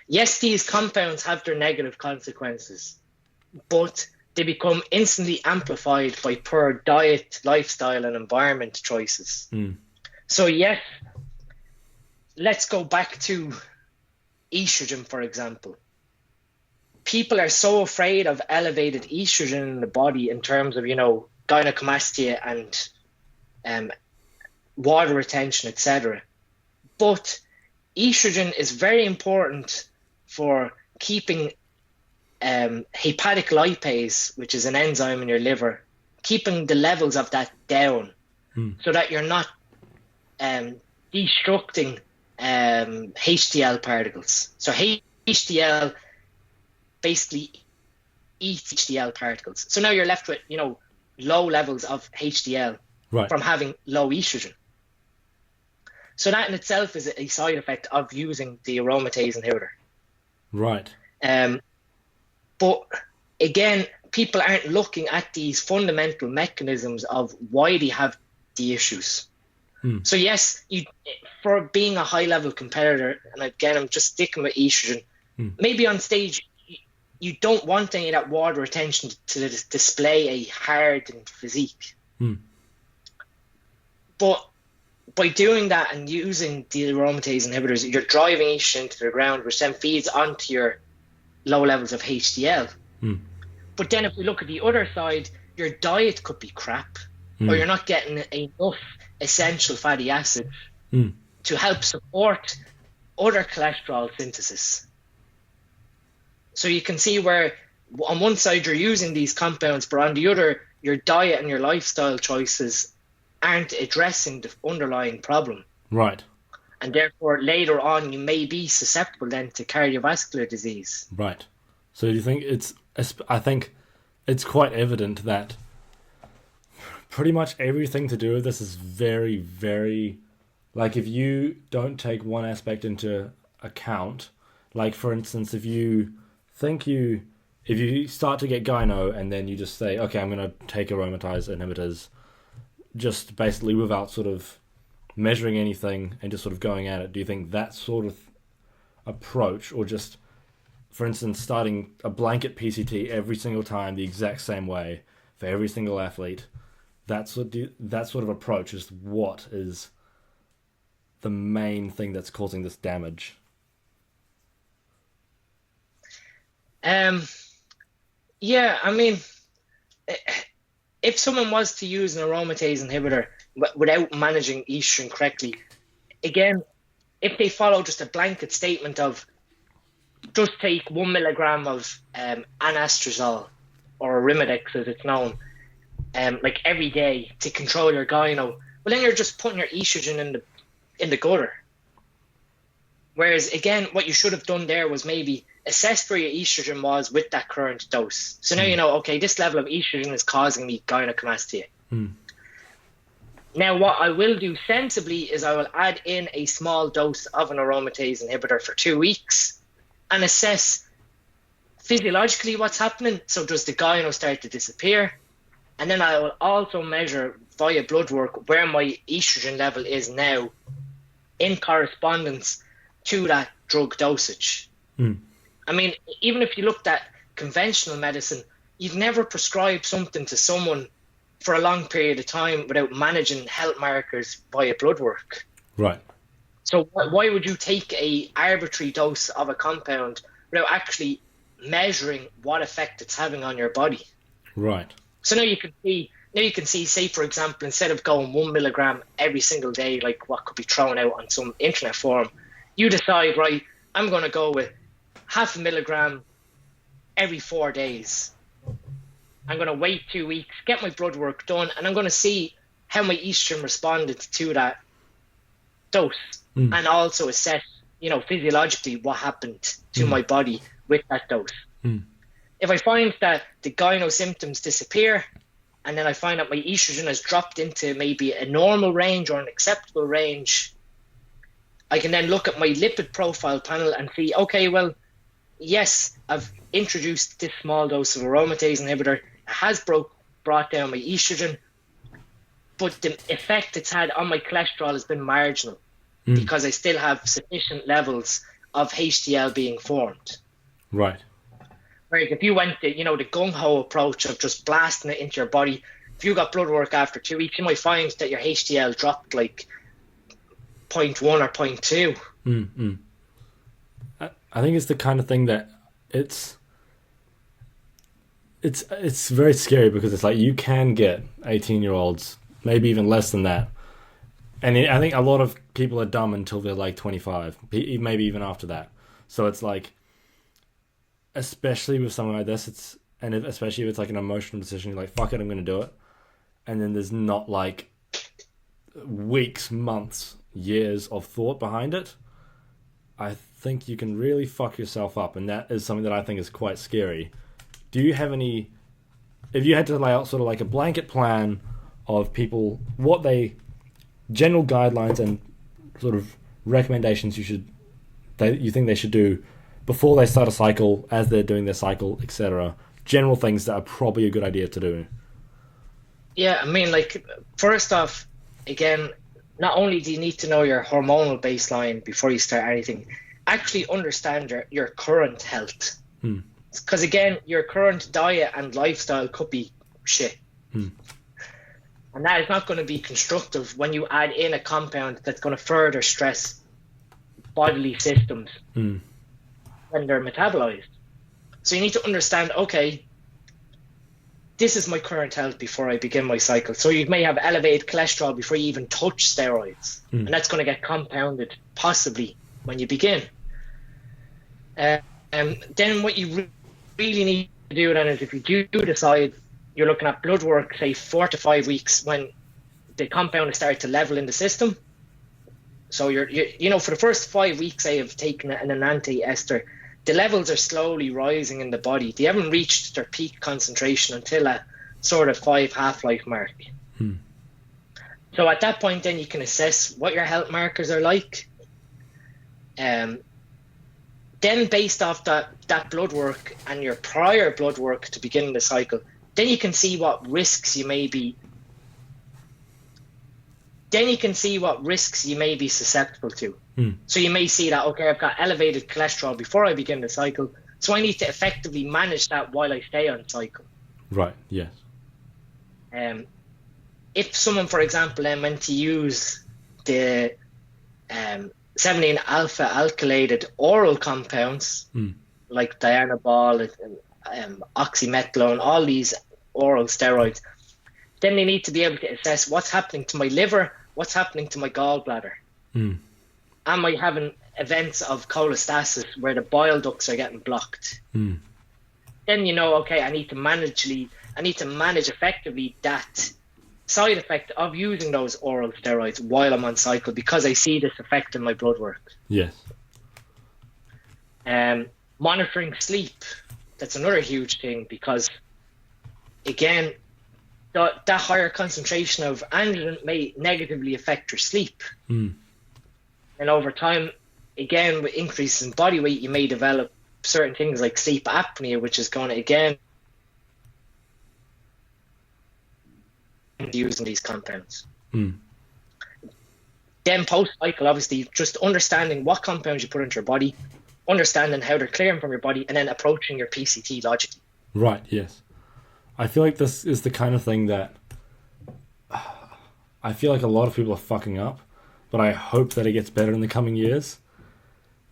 yes, these compounds have their negative consequences, but they become instantly amplified by poor diet, lifestyle, and environment choices. So yes, let's go back to estrogen, for example. People are so afraid of elevated estrogen in the body in terms of, gynecomastia and water retention, etc. But estrogen is very important for keeping hepatic lipase, which is an enzyme in your liver, keeping the levels of that down so that you're not destructing HDL particles. So HDL basically eats HDL particles. So now you're left with, low levels of HDL from having low estrogen. So that in itself is a side effect of using the aromatase inhibitor. Right. But again, people aren't looking at these fundamental mechanisms of why they have the issues. So yes, for being a high-level competitor, and again, I'm just sticking with estrogen, maybe on stage, you don't want any of that water retention to display a hardened physique. But by doing that and using the aromatase inhibitors, you're driving estrogen to the ground, which then feeds onto your low levels of HDL. But then if we look at the other side, your diet could be crap, or you're not getting enough essential fatty acids to help support other cholesterol synthesis. So you can see where on one side you're using these compounds, but on the other, your diet and your lifestyle choices aren't addressing the underlying problem. Right. And therefore, later on, you may be susceptible then to cardiovascular disease. Right. So do you think I think it's quite evident that pretty much everything to do with this is very, very, like if you don't take one aspect into account, like for instance, if you start to get gyno and then you just say, okay, I'm going to take aromatase inhibitors, just basically without sort of measuring anything and just sort of going at it, do you think that sort of approach, or just, for instance, starting a blanket PCT every single time the exact same way for every single athlete, that sort of approach is what is the main thing that's causing this damage? Yeah, I mean, if someone was to use an aromatase inhibitor without managing estrogen correctly, again, if they follow just a blanket statement of just take 1 milligram of anastrozole or Arimidex as it's known, like every day to control your gyno, well then you're just putting your estrogen in the gutter. Whereas again, what you should have done there was maybe assess where your estrogen was with that current dose. So now you know, okay, this level of estrogen is causing me gynecomastia. Now what I will do sensibly is I will add in a small dose of an aromatase inhibitor for 2 weeks and assess physiologically what's happening. So does the gyno start to disappear? And then I will also measure via blood work where my estrogen level is now in correspondence to that drug dosage. I mean, even if you looked at conventional medicine, you'd never prescribe something to someone for a long period of time without managing health markers via blood work. Right. So why would you take a arbitrary dose of a compound without actually measuring what effect it's having on your body? Right. So now you can see, say for example, instead of going 1 milligram every single day, like what could be thrown out on some internet forum, you decide, right, I'm going to go with 0.5 milligram every 4 days. I'm going to wait 2 weeks, get my blood work done, and I'm going to see how my estrogen responded to that dose, and also assess, physiologically what happened to my body with that dose. If I find that the gyno symptoms disappear, and then I find that my estrogen has dropped into maybe a normal range or an acceptable range, I can then look at my lipid profile panel and see, okay, well, yes, I've introduced this small dose of aromatase inhibitor. It has brought down my estrogen. but the effect it's had on my cholesterol has been marginal because I still have sufficient levels of HDL being formed. Right. Whereas if you went the gung-ho approach of just blasting it into your body, if you got blood work after 2 weeks, you might find that your HDL dropped like 0.1 or 0.2. I think it's the kind of thing that it's very scary, because it's like you can get 18-year-olds, maybe even less than that. And I think a lot of people are dumb until they're like 25, maybe even after that. So it's like, especially with something like this, especially if it's like an emotional decision, you're like, fuck it, I'm going to do it. And then there's not like weeks, months, years of thought behind it. I think you can really fuck yourself up. And that is something that I think is quite scary. Do you have any, if you had to lay out sort of like a blanket plan of people, general guidelines and sort of recommendations you think they should do before they start a cycle, as they're doing their cycle, etc. General things that are probably a good idea to do. Yeah, I mean, like, first off, again, not only do you need to know your hormonal baseline before you start anything, actually understand your current health. Because again, your current diet and lifestyle could be shit. And that is not going to be constructive when you add in a compound that's going to further stress bodily systems when they're metabolized. So you need to understand, okay, this is my current health before I begin my cycle. So you may have elevated cholesterol before you even touch steroids. And that's going to get compounded possibly when you begin. Then what you really need to do then is, if you do decide you're looking at blood work, say 4 to 5 weeks, when the compound has started to level in the system. So you're for the first 5 weeks, I have taken an anti-ester. The levels are slowly rising in the body. They haven't reached their peak concentration until a sort of 5 half-life mark. So at that point, then you can assess what your health markers are like. Then based off that blood work and your prior blood work to begin the cycle, then you can see what risks you may be. Then you can see what risks you may be susceptible to. So you may see that, okay, I've got elevated cholesterol before I begin the cycle, so I need to effectively manage that while I stay on cycle. Right. Yes. If someone, for example, then went to use the 17 alpha alkylated oral compounds like dianabol and oxymetholone, all these oral steroids, then they need to be able to assess what's happening to my liver, what's happening to my gallbladder. Am I having events of cholestasis where the bile ducts are getting blocked? Then okay, I need to manage effectively that side effect of using those oral steroids while I'm on cycle, because I see this effect in my blood work. Yes. Monitoring sleep, that's another huge thing, because again, that higher concentration of androgen may negatively affect your sleep. And over time, again, with increases in body weight, you may develop certain things like sleep apnea, which is going to, again, using these compounds. Then post-cycle, obviously, just understanding what compounds you put into your body, understanding how they're clearing from your body, and then approaching your PCT logically. Right, yes. I feel like this is the kind of thing that I feel like a lot of people are fucking up, but I hope that it gets better in the coming years.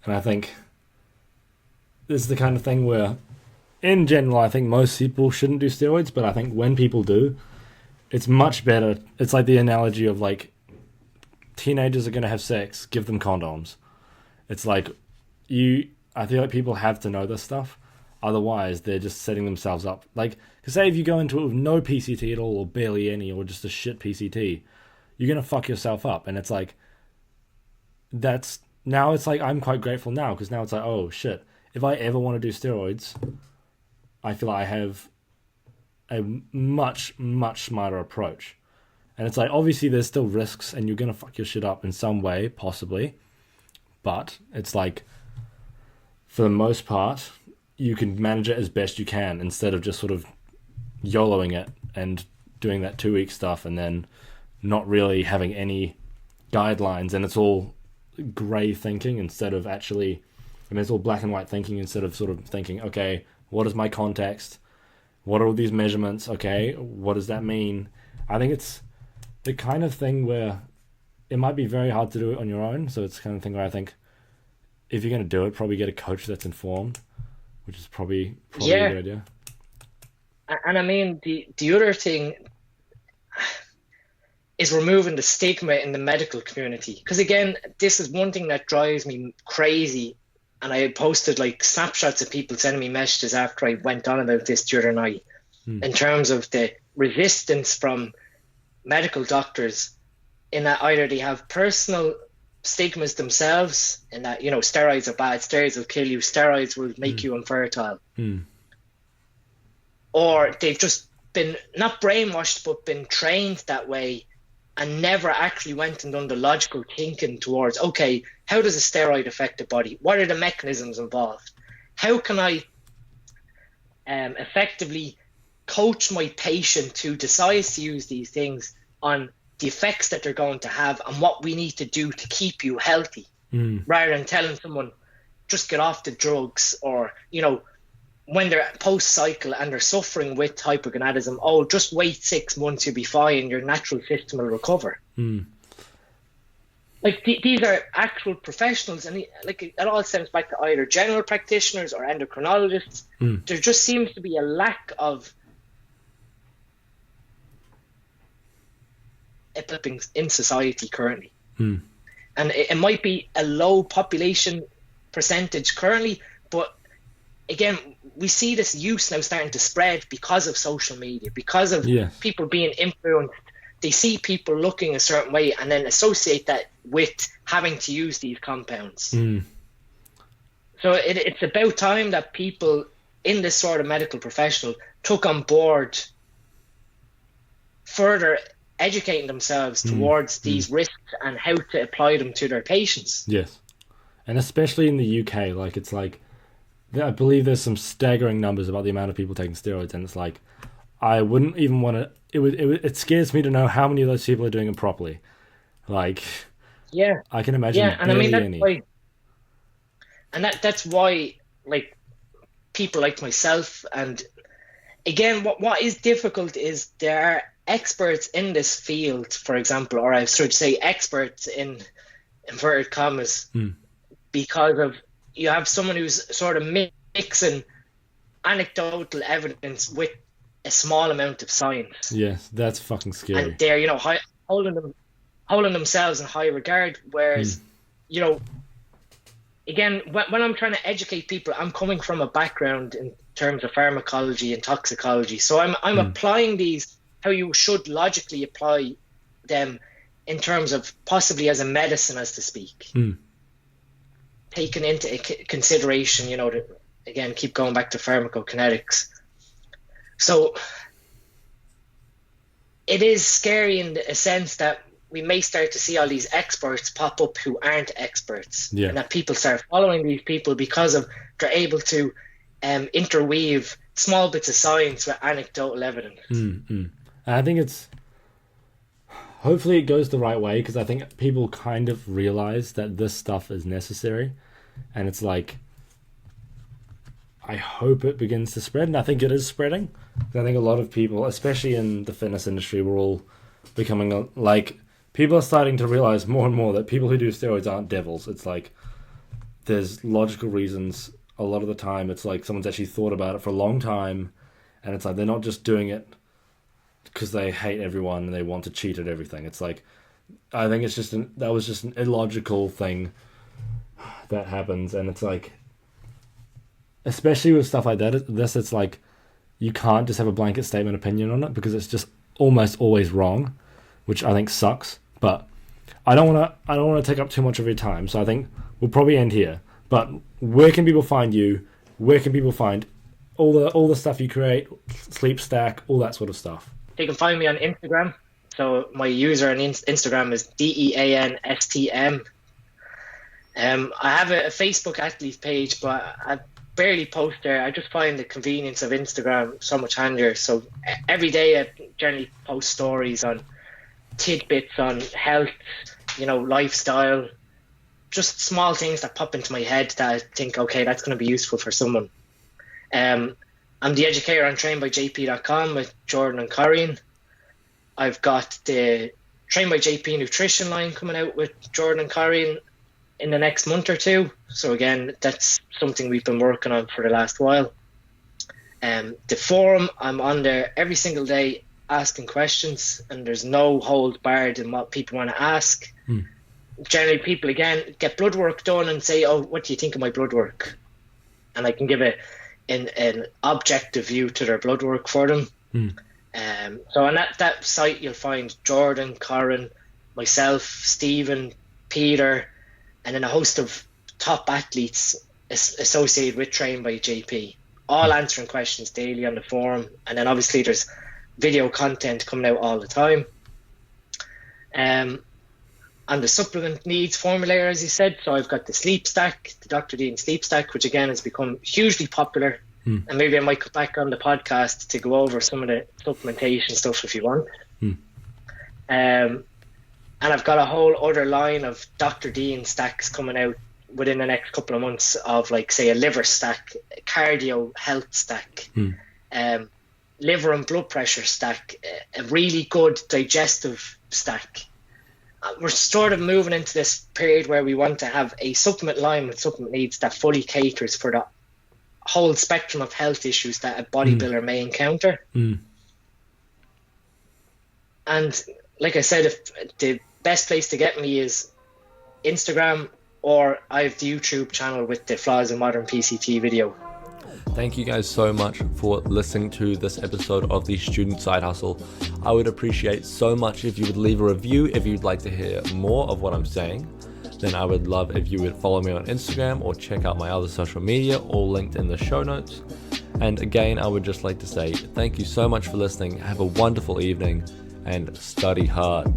And I think this is the kind of thing where, in general, I think most people shouldn't do steroids, but I think when people do, it's much better. It's like the analogy of like, teenagers are going to have sex, give them condoms. It's like, I feel like people have to know this stuff. Otherwise, they're just setting themselves up. Like, because say if you go into it with no PCT at all, or barely any, or just a shit PCT, you're going to fuck yourself up. And it's like, now it's like, I'm quite grateful now, because now it's like, oh shit, if I ever want to do steroids, I feel like I have a much, much smarter approach. And it's like, obviously there's still risks, and you're going to fuck your shit up in some way, possibly. But it's like, for the most part, you can manage it as best you can, instead of just sort of YOLOing it and doing that 2-week stuff and then not really having any guidelines, and it's all grey thinking instead of actually, I mean, it's all black and white thinking instead of sort of thinking, okay, what is my context? What are all these measurements? Okay, what does that mean? I think it's the kind of thing where it might be very hard to do it on your own. So it's the kind of thing where I think if you're going to do it, probably get a coach that's informed, which is probably a good idea. And I mean, the other thing is removing the stigma in the medical community. Because again, this is one thing that drives me crazy. And I had posted like snapshots of people sending me messages after I went on about this the other night, in terms of the resistance from medical doctors, in that either they have personal stigmas themselves, in that, you know, steroids are bad, steroids will kill you, steroids will make you infertile, or they've just been not brainwashed but been trained that way and never actually went and done the logical thinking towards, okay, how does a steroid affect the body? What are the mechanisms involved? How can I effectively coach my patient who decides to use these things on the effects that they're going to have and what we need to do to keep you healthy, rather than telling someone, just get off the drugs, or, you know, when they're post-cycle and they're suffering with hypergonadism, oh, just wait 6 months, you'll be fine, your natural system will recover. Like, these are actual professionals, and like, it all stems back to either general practitioners or endocrinologists. There just seems to be a lack of epilepsy in society currently. And it might be a low population percentage currently, but again, we see this use now starting to spread because of social media, because of people being influenced. They see people looking a certain way and then associate that with having to use these compounds. So it's about time that people in this sort of medical professional took on board further educating themselves towards these risks and how to apply them to their patients. Yes. And especially in the UK, like, it's like, I believe there's some staggering numbers about the amount of people taking steroids, and it's like, I wouldn't even want to. It scares me to know how many of those people are doing it properly. Like, I can imagine. And I mean, that's why, and that's why, like, people like myself, and again, what is difficult is there are experts in this field, for example, or I should say experts in inverted commas, because of, you have someone who's sort of mixing anecdotal evidence with a small amount of science. Yes, that's fucking scary. And they're, you know, holding themselves in high regard. Whereas, you know, again, when I'm trying to educate people, I'm coming from a background in terms of pharmacology and toxicology. So I'm applying these how you should logically apply them in terms of possibly as a medicine, as to speak. Taken into consideration, you know, to, again, keep going back to pharmacokinetics. So it is scary in a sense that we may start to see all these experts pop up who aren't experts, and that people start following these people because of they're able to interweave small bits of science with anecdotal evidence. I think it's, hopefully it goes the right way, because I think people kind of realize that this stuff is necessary, and it's like, I hope it begins to spread, and I think it is spreading. I think a lot of people, especially in the fitness industry, we're all becoming like, people are starting to realize more and more that people who do steroids aren't devils. It's like, there's logical reasons. A lot of the time it's like someone's actually thought about it for a long time, and it's like they're not just doing it because they hate everyone and they want to cheat at everything. It's like, I think it's just that was just an illogical thing that happens, and it's like, especially with stuff like that, it's like, you can't just have a blanket statement opinion on it, because it's just almost always wrong, which I think sucks. But I don't want to take up too much of your time, so I think we'll probably end here. But where can people find you? Where can people find all the stuff you create, Sleep Stack, all that sort of stuff? They can find me on Instagram. So my user on Instagram is DEANSTM. I have a Facebook athlete page, but I barely post there. I just find the convenience of Instagram so much handier. So every day I generally post stories on tidbits on health, lifestyle, just small things that pop into my head that I think, okay, that's going to be useful for someone. I'm the educator on trainedbyjp.com with Jordan and Corrine. I've got the Train by JP nutrition line coming out with Jordan and Corrine in the next month or two. So again, that's something we've been working on for the last while. The forum, I'm on there every single day asking questions, and there's no hold barred in what people want to ask. Generally, people, again, get blood work done and say, oh, what do you think of my blood work? And I can give an objective view to their blood work for them. So on that site, you'll find Jordan, Corrine, myself, Stephen, Peter, and then a host of top athletes associated with Train by JP, all answering questions daily on the forum. And then obviously there's video content coming out all the time. On the supplement needs formulator, as you said, so I've got the Sleep Stack, the Dr. Dean Sleep Stack, which again has become hugely popular. And maybe I might come back on the podcast to go over some of the supplementation stuff if you want. And I've got a whole other line of Dr. Dean stacks coming out within the next couple of months of, like, say, a liver stack, a cardio health stack, liver and blood pressure stack, a really good digestive stack. We're sort of moving into this period where we want to have a supplement line with supplement needs that fully caters for the whole spectrum of health issues that a bodybuilder may encounter. And like I said, if the best place to get me is Instagram, or I have the YouTube channel with the Flaws in Modern PCT video. Thank you guys so much for listening to this episode of the Student Side Hustle. I would appreciate so much if you would leave a review if you'd like to hear more of what I'm saying. Then I would love if you would follow me on Instagram or check out my other social media, all linked in the show notes. And again, I would just like to say thank you so much for listening. Have a wonderful evening and study hard.